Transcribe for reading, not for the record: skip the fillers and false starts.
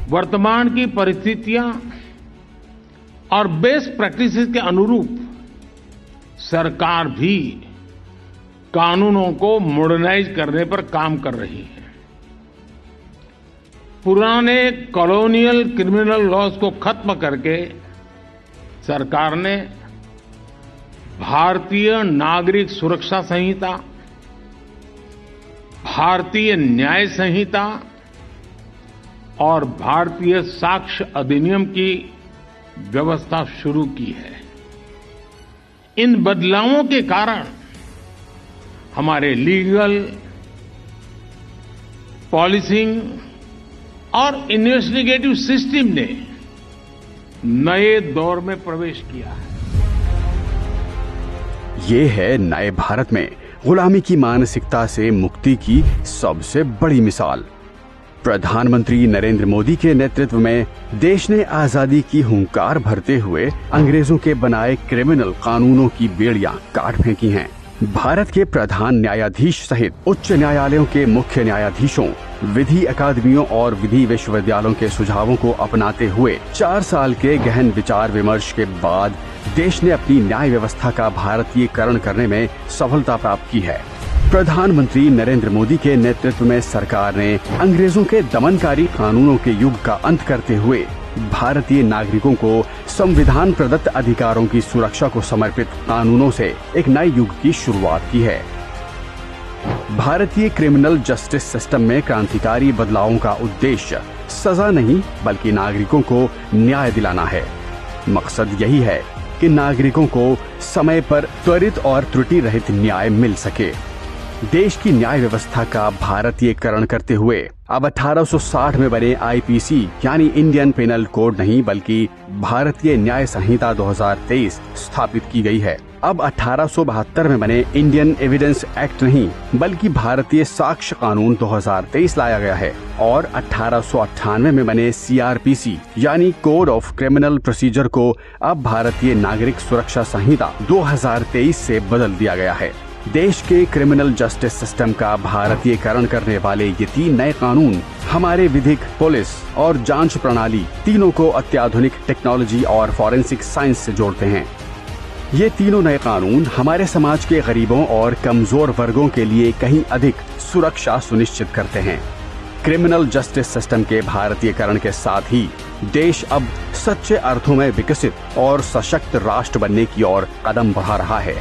वर्तमान की परिस्थितियां और बेस्ट प्रैक्टिसेस के अनुरूप सरकार भी कानूनों को मॉडर्नाइज करने पर काम कर रही है। पुराने कॉलोनियल क्रिमिनल लॉज को खत्म करके सरकार ने भारतीय नागरिक सुरक्षा संहिता, भारतीय न्याय संहिता और भारतीय साक्ष्य अधिनियम की व्यवस्था शुरू की है। इन बदलावों के कारण हमारे लीगल, पॉलिसिंग और इन्वेस्टिगेटिव सिस्टम ने नए दौर में प्रवेश किया है। ये है नए भारत में गुलामी की मानसिकता से मुक्ति की सबसे बड़ी मिसाल। प्रधानमंत्री नरेंद्र मोदी के नेतृत्व में देश ने आजादी की हुंकार भरते हुए अंग्रेजों के बनाए क्रिमिनल कानूनों की बेड़ियां काट फेंकी हैं। भारत के प्रधान न्यायाधीश सहित उच्च न्यायालयों के मुख्य न्यायाधीशों, विधि अकादमियों और विधि विश्वविद्यालयों के सुझावों को अपनाते हुए 4 साल के गहन विचार विमर्श के बाद देश ने अपनी न्याय व्यवस्था का भारतीयकरण करने में सफलता प्राप्त की है। प्रधानमंत्री नरेंद्र मोदी के नेतृत्व में सरकार ने अंग्रेजों के दमनकारी कानूनों के युग का अंत करते हुए भारतीय नागरिकों को संविधान प्रदत्त अधिकारों की सुरक्षा को समर्पित कानूनों से एक नए युग की शुरुआत की है। भारतीय क्रिमिनल जस्टिस सिस्टम में क्रांतिकारी बदलावों का उद्देश्य सजा नहीं बल्कि नागरिकों को न्याय दिलाना है। मकसद यही है कि नागरिकों को समय पर त्वरित और त्रुटि रहित न्याय मिल सके। देश की न्याय व्यवस्था का भारतीयकरण करते हुए अब 1860 में बने आईपीसी यानी इंडियन पेनल कोड नहीं बल्कि भारतीय न्याय संहिता 2023 स्थापित की गई है। अब 1872 में बने इंडियन एविडेंस एक्ट नहीं बल्कि भारतीय साक्ष्य कानून 2023 लाया गया है और 1898 में बने सीआरपीसी यानी कोड ऑफ क्रिमिनल प्रोसीजर को अब भारतीय नागरिक सुरक्षा संहिता 2023 से बदल दिया गया है। देश के क्रिमिनल जस्टिस सिस्टम का भारतीयकरण करने वाले ये 3 नए कानून हमारे विधिक, पुलिस और जांच प्रणाली तीनों को अत्याधुनिक टेक्नोलॉजी और फॉरेंसिक साइंस से जोड़ते हैं। ये तीनों नए कानून हमारे समाज के गरीबों और कमजोर वर्गों के लिए कहीं अधिक सुरक्षा सुनिश्चित करते हैं। क्रिमिनल जस्टिस सिस्टम के भारतीयकरण के साथ ही देश अब सच्चे अर्थों में विकसित और सशक्त राष्ट्र बनने की ओर कदम बढ़ा रहा है।